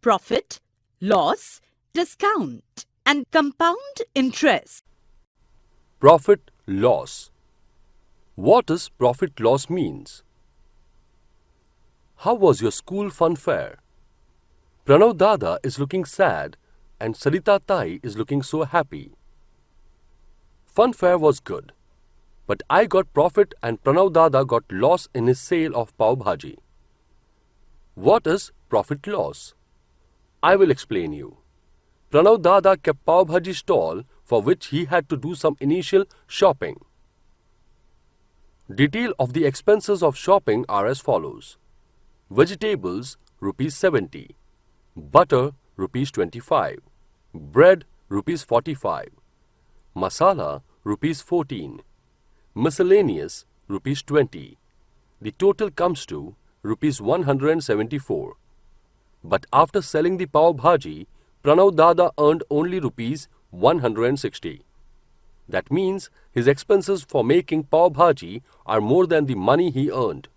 profit, loss, discount, and compound interest. Profit loss. What does profit loss means? How was your school fun fair? Pranav Dada is looking sad and Sarita Tai is looking so happy. Fun fair was good, but I got profit and Pranav Dada got loss in his sale of pav bhaji. What is profit loss? I will explain you. Pranav Dada kept pav bhaji stall for which he had to do some initial shopping. Detail of the expenses of shopping are as follows. Vegetables ₹70, butter ₹25, bread ₹45, masala ₹14, miscellaneous ₹20. The total comes to ₹174. But after selling the pav bhaji, Pranav Dada earned only ₹160. That means his expenses for making pav bhaji are more than the money he earned.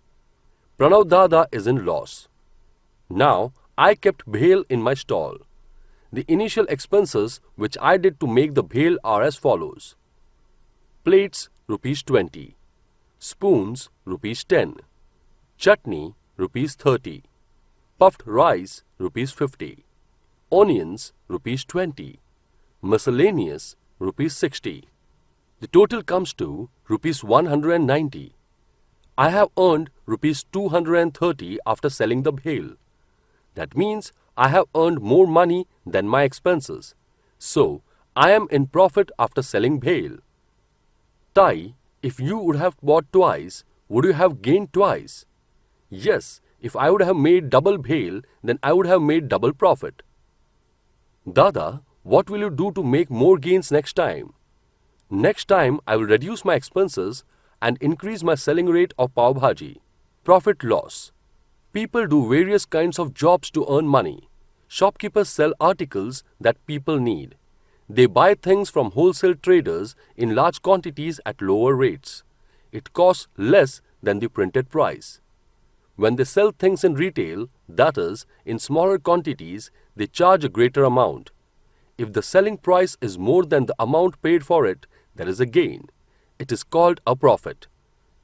Pranav Dada is in loss. Now, I kept bhel in my stall. The initial expenses which I did to make the bhel are as follows. Plates ₹20, spoons ₹10, chutney ₹30, puffed rice ₹50, onions ₹20, miscellaneous ₹60. The total comes to ₹190. I have earned ₹230 after selling the bhel. That means I have earned more money than my expenses. So, I am in profit after selling bhel. Tai, if you would have bought twice, would you have gained twice? Yes, if I would have made double bhel, then I would have made double profit. Dada, what will you do to make more gains next time? Next time, I will reduce my expenses and increase my selling rate of pav bhaji. Profit loss. People do various kinds of jobs to earn money. Shopkeepers sell articles that people need. They buy things from wholesale traders in large quantities at lower rates. It costs less than the printed price. When they sell things in retail, that is, in smaller quantities, they charge a greater amount. If the selling price is more than the amount paid for it, there is a gain. It is called a profit.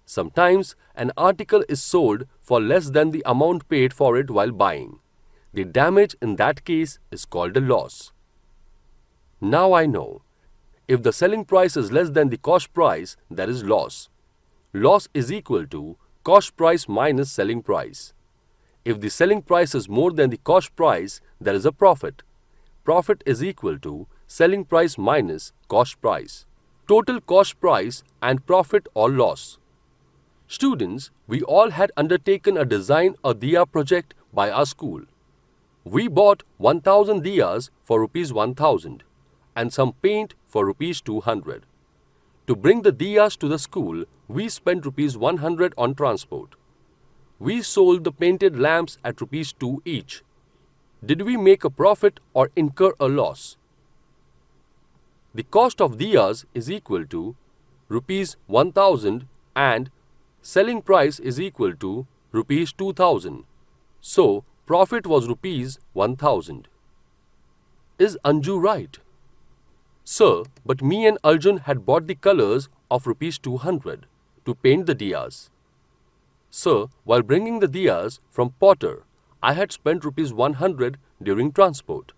Sometimes an article is sold for less than the amount paid for it while buying. The damage in that case is called a loss. Now I know. If the selling price is less than the cost price, there is loss. Loss is equal to cost price minus selling price. If the selling price is more than the cost price, there is a profit. Profit is equal to selling price minus cost price. Total cost price and profit or loss. Students, we all had undertaken a design a diya project by our school. We bought 1000 diyas for ₹1000 and some paint for ₹200. To bring the diyas to the school, we spent ₹100 on transport. We sold the painted lamps at ₹2 each. Did we make a profit or incur a loss? The cost of diyas is equal to ₹1000 and selling price is equal to ₹2000. So, profit was ₹1000. Is Anju right? Sir, but me and Arjun had bought the colors of ₹200 to paint the diyas. Sir, while bringing the diyas from Potter, I had spent ₹100 during transport.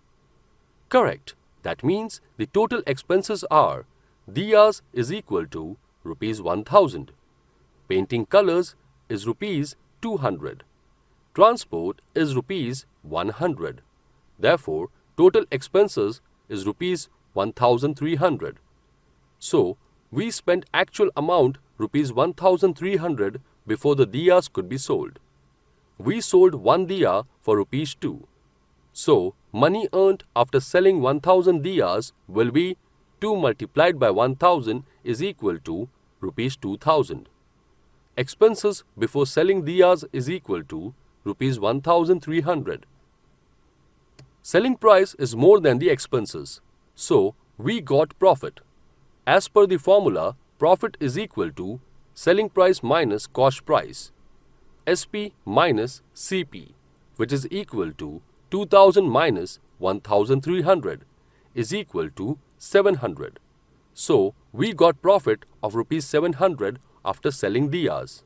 Correct. That means the total expenses are diyas is equal to ₹1000. Painting colors is ₹200. Transport is ₹100. Therefore, total expenses is ₹1300. So, we spent actual amount ₹1300 before the diyas could be sold. We sold one diya for ₹2. So, money earned after selling 1000 diyas will be 2 multiplied by 1000 is equal to ₹2000. Expenses before selling diyas is equal to ₹1300. Selling price is more than the expenses. So, we got profit. As per the formula, profit is equal to selling price minus cost price. SP minus CP, which is equal to 2000 minus 1300 is equal to 700. So, we got profit of rupees 700 after selling diyas.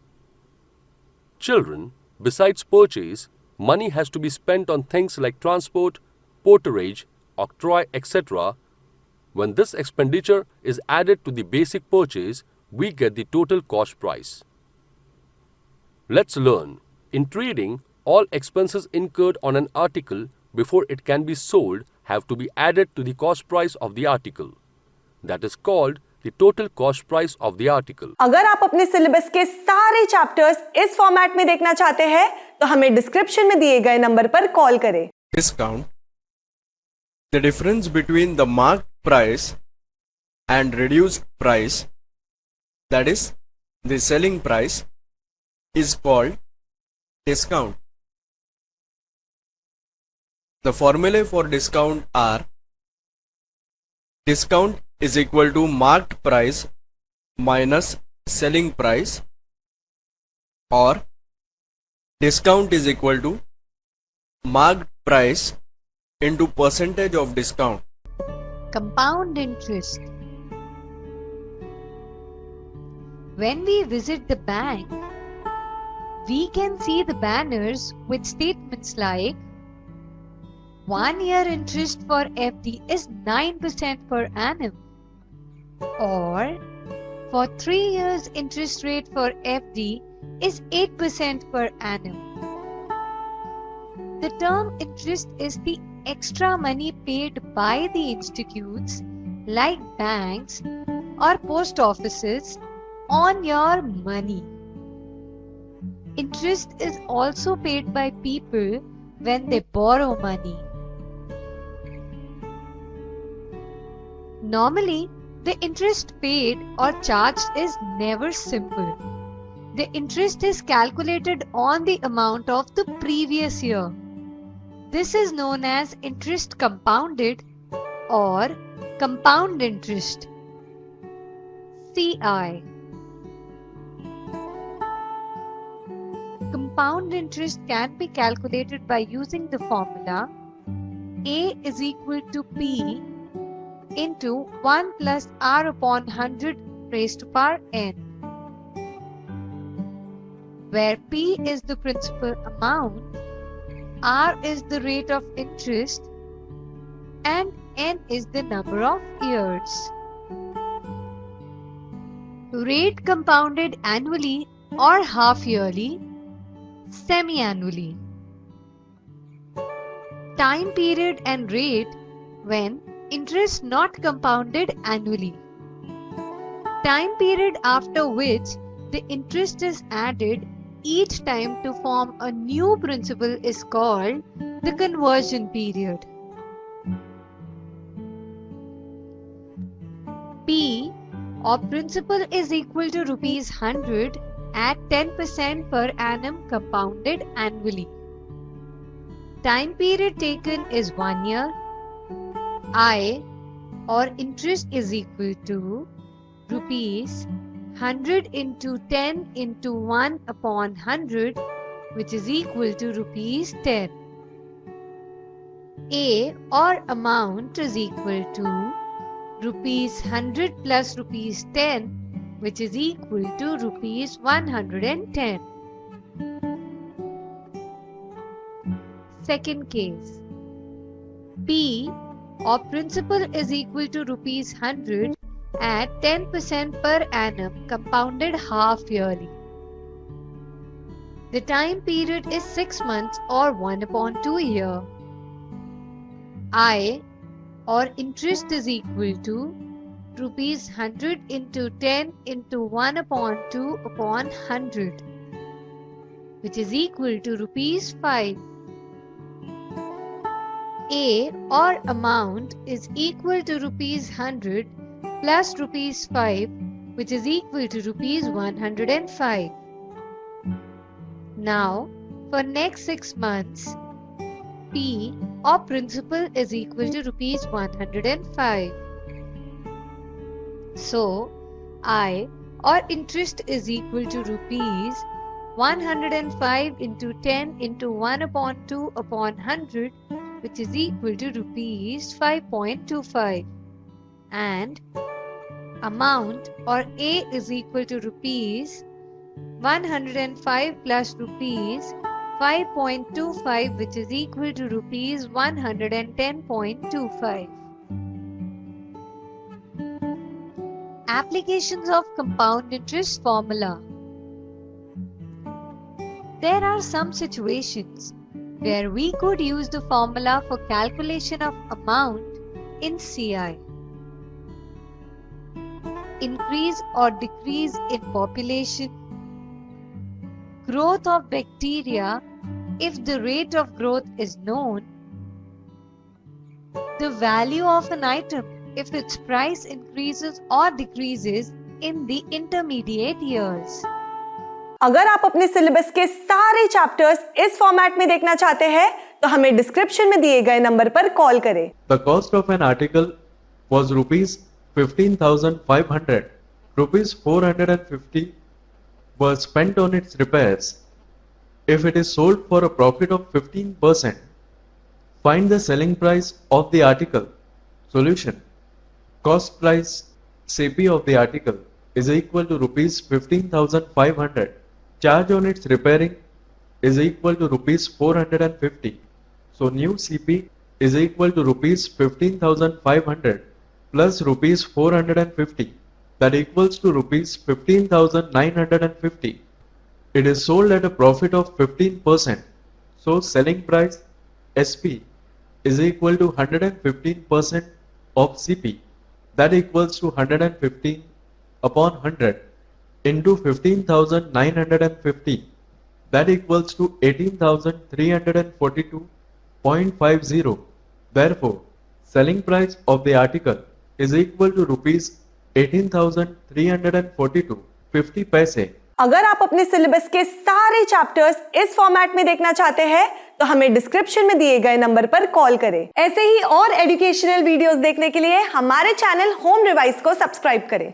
Children, besides purchase, money has to be spent on things like transport, porterage, octroi, etc. When this expenditure is added to the basic purchase, we get the total cost price. Let's learn. In trading, all expenses incurred on an article before it can be sold have to be added to the cost price of the article. That is called the total cost price of the article. अगर आप अपने syllabus के सारे chapters इस format में देखना चाहते हैं तो हमें डिस्क्रिप्शन में दिए गए नंबर पर कॉल करें. Discount. The difference between the marked price and reduced price, that is the selling price, is called discount. The formulae for discount are: discount is equal to marked price minus selling price, or discount is equal to marked price into percentage of discount. Compound interest. When we visit the bank, we can see the banners with statements like 1 year interest for FD is 9% per annum, or for 3 years interest rate for FD is 8% per annum. The term interest is the extra money paid by the institutes like banks or post offices on your money. Interest is also paid by people when they borrow money. Normally, the interest paid or charged is never simple. The interest is calculated on the amount of the previous year. This is known as interest compounded or compound interest. CI. Compound interest can be calculated by using the formula A is equal to P into 1 plus R upon 100 raised to power n, where P is the principal amount, R is the rate of interest, and n is the number of years. Rate compounded annually or half yearly, semi-annually. Time period and rate when interest not compounded annually. Time period after which the interest is added each time to form a new principal is called the conversion period. P or principal is equal to rupees 100 at 10% per annum compounded annually. Time period taken is 1 year. I or interest is equal to rupees 100 into 10 into 1 upon 100, which is equal to rupees 10. A or amount is equal to rupees 100 plus rupees 10, which is equal to rupees 110. Second case. P or principal is equal to rupees 100 at 10% per annum compounded half yearly. The time period is 6 months or 1 upon 2 year. I or interest is equal to rupees 100 into 10 into 1 upon 2 upon 100, which is equal to rupees 5. A or amount is equal to rupees 100 plus rupees 5, which is equal to rupees 105. Now, for next 6 months, P or principal is equal to rupees 105. So, I or interest is equal to rupees 105 into 10 into 1 upon 2 upon 100, which is equal to rupees 5.25, and amount or A is equal to rupees 105 plus rupees 5.25, which is equal to rupees 110.25. Applications of compound interest formula. There are some situations where we could use the formula for calculation of amount in CI. Increase or decrease in population, growth of bacteria if the rate of growth is known, the value of an item if its price increases or decreases in the intermediate years. अगर आप अपने syllabus के सारे chapters इस format में देखना चाहते हैं तो हमें डिस्क्रिप्शन में दिए गए नंबर पर कॉल करें। The cost of an article was rupees 15,500. Rupees 450 were spent on its repairs. If it is sold for a profit of 15%, find the selling price of the article. Solution: cost price CP of the article is equal to rupees 15,500. Charge on its repairing is equal to rupees 450. So new CP is equal to rupees 15,500 plus rupees 450, that equals to rupees 15,950. It is sold at a profit of 15%. So selling price SP is equal to 115% of CP, that equals to 115 upon 100 into 15,950, that equals to 18,342.50. Therefore, selling price of the article is equal to rupees 18,342.50 पैसे। अगर आप अपने syllabus के सारे chapters इस format में देखना चाहते हैं तो हमें डिस्क्रिप्शन में दिए गए नंबर पर कॉल करें। ऐसे ही और एजुकेशनल वीडियोस देखने के लिए हमारे चैनल होम रिवाइज को सब्सक्राइब करें।